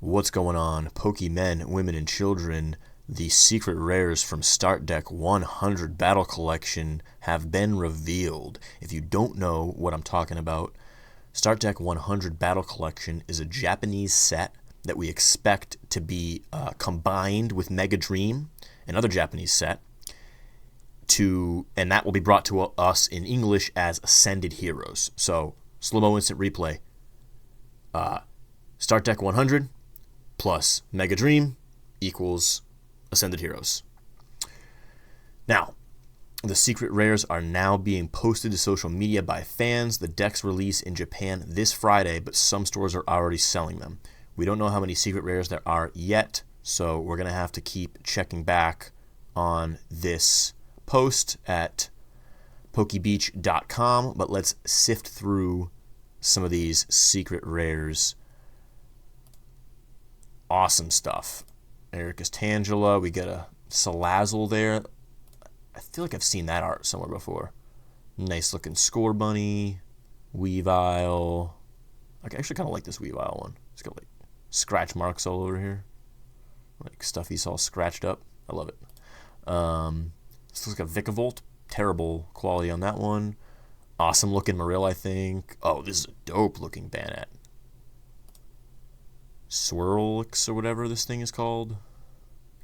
What's going on? Pokemen, women, and children. The secret rares from Start Deck 100 Battle Collection have been revealed. If you don't know what I'm talking about, Start Deck 100 Battle Collection is a Japanese set that we expect to be combined with Mega Dream, another Japanese set, and that will be brought to us in English as Ascended Heroes. So, slow-mo instant replay. Start Deck 100 plus Mega Dream equals Ascended Heroes. Now, the secret rares are now being posted to social media by fans. The decks release in Japan this Friday, but some stores are already selling them. We don't know how many secret rares there are yet, so we're going to have to keep checking back on this post at pokebeach.com, but let's sift through some of these secret rares. Awesome stuff. Ericus Tangela. We got a Salazzle there. I feel like I've seen that art somewhere before. Nice looking Score Bunny. Weavile. I actually kind of like this Weavile one. It's got like scratch marks all over here. Like Stuffy's all scratched up. I love it. This looks like a Vikavolt. Terrible quality on that one. Awesome looking Marill, I think. Oh, this is a dope looking Banette. Swirlix or whatever this thing is called.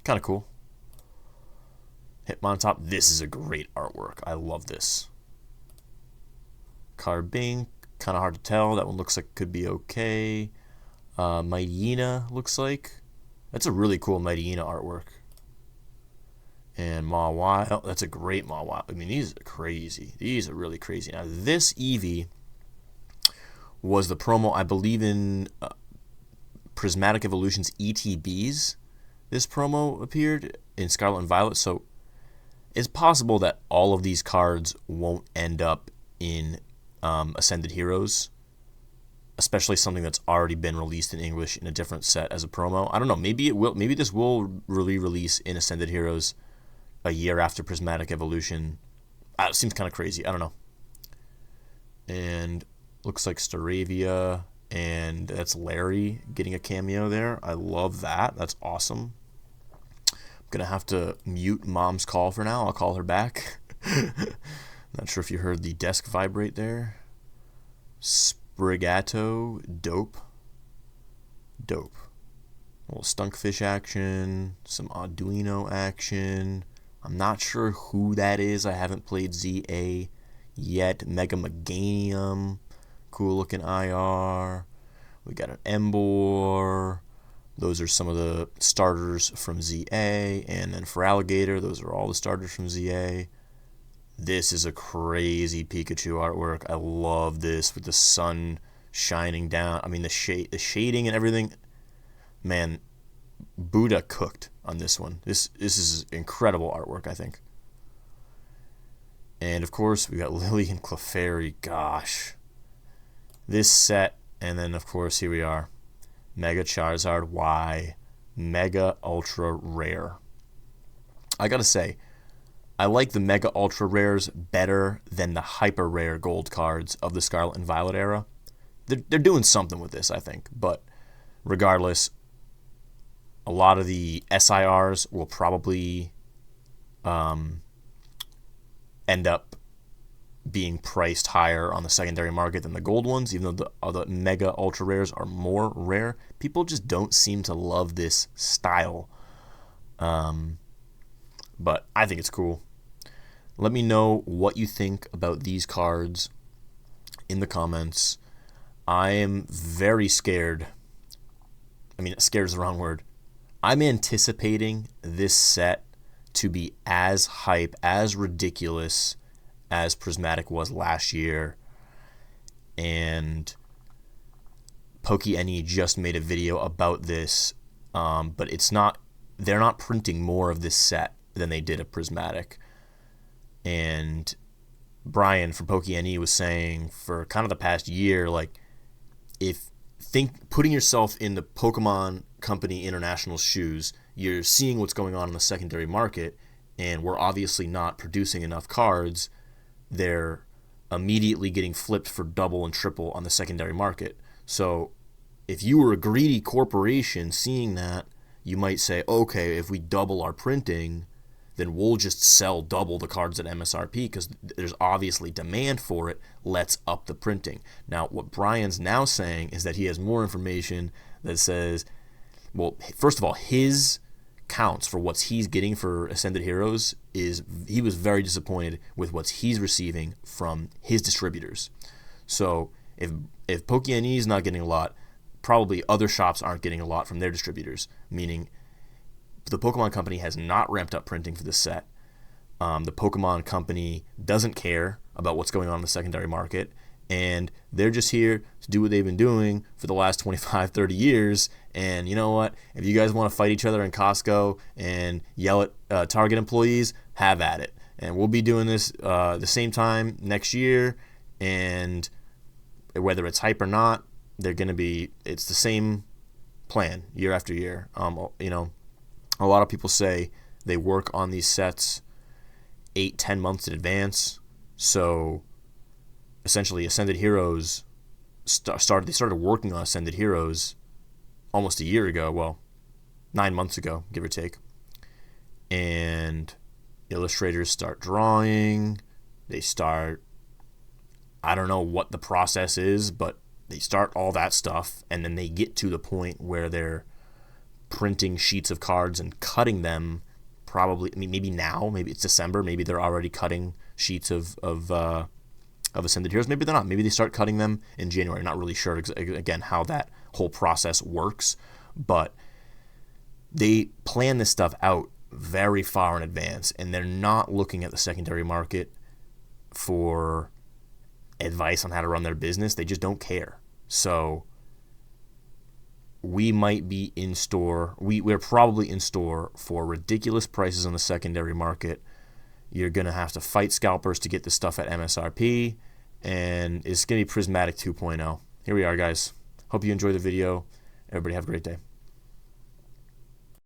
Kind of cool. Hitmontop. This is a great artwork. I love this. Carbink. Kind of hard to tell. That one looks like it could be okay. Mightyena looks like. That's a really cool Mightyena artwork. And Mawile. That's a great Mawile. I mean, these are crazy. These are really crazy. Now, this Eevee was the promo, I believe, in Prismatic Evolution's ETBs. This promo appeared in Scarlet and Violet, so it's possible that all of these cards won't end up in Ascended Heroes, especially something that's already been released in English in a different set as a promo. I don't know. Maybe it will. Maybe this will re-release in Ascended Heroes a year after Prismatic Evolution. It seems kind of crazy. I don't know. And looks like Staravia, and that's Larry getting a cameo there. I love that. That's awesome. I'm going to have to mute Mom's call for now. I'll call her back. Not sure if you heard the desk vibrate there. Sprigato. Dope. Dope. A little Stunkfish action. Some Arduino action. I'm not sure who that is. I haven't played ZA yet. Mega Meganium. Cool looking IR. We got an Emboar. Those are some of the starters from ZA. And then for Alligator, those are all the starters from ZA. This is a crazy Pikachu artwork. I love this with the sun shining down. I mean, the shading and everything. Man, Buddha cooked on this one. This is incredible artwork, I think. And of course, we got Lily and Clefairy. Gosh. This set, and then of course, here we are. Mega Charizard Y. Mega Ultra Rare. I gotta say, I like the Mega Ultra Rares better than the Hyper Rare Gold cards of the Scarlet and Violet era. They're doing something with this, I think. But regardless, a lot of the SIRs will probably end up being priced higher on the secondary market than the gold ones, even though the Mega Ultra Rares are more rare. People just don't seem to love this style. But I think it's cool. Let me know what you think about these cards in the comments. I am very scared. I mean, scared is the wrong word. I'm anticipating this set to be as hype, as ridiculous as Prismatic was last year. And PokeNE just made a video about this, but they're not printing more of this set than they did of Prismatic. And Brian from PokeNE was saying for kind of the past year, like, putting yourself in the Pokemon Company International's shoes, you're seeing what's going on in the secondary market, and we're obviously not producing enough cards. They're immediately getting flipped for double and triple on the secondary market. So if you were a greedy corporation seeing that, you might say, okay, if we double our printing, then we'll just sell double the cards at MSRP because there's obviously demand for it. Let's up the printing. Now, what Brian's now saying is that he has more information that says, well, first of all, his counts for what he's getting for Ascended Heroes is he was very disappointed with what he's receiving from his distributors. So if PokeNE is not getting a lot, probably other shops aren't getting a lot from their distributors, meaning the Pokemon Company has not ramped up printing for this set. The Pokemon Company doesn't care about what's going on in the secondary market, and they're just here to do what they've been doing for the last 25, 30 years. And you know what? If you guys want to fight each other in Costco and yell at Target employees, have at it. And we'll be doing this the same time next year, and whether it's hype or not, it's the same plan year after year. A lot of people say they work on these sets 8-10 months in advance. So essentially, Ascended Heroes started working on Ascended Heroes almost a year ago. Well, 9 months ago, give or take. And illustrators start drawing. I don't know what the process is, but they start all that stuff, and then they get to the point where they're printing sheets of cards and cutting them. Probably, maybe now, maybe it's December, maybe they're already cutting sheets of Ascended Heroes. Maybe they're not. Maybe they start cutting them in January. I'm not really sure, again, how that whole process works, but they plan this stuff out very far in advance, and they're not looking at the secondary market for advice on how to run their business. They just don't care. So we might be in store. We're probably in store for ridiculous prices on the secondary market. You're going to have to fight scalpers to get this stuff at MSRP, and it's going to be Prismatic 2.0. Here we are, guys. Hope you enjoy the video. Everybody have a great day.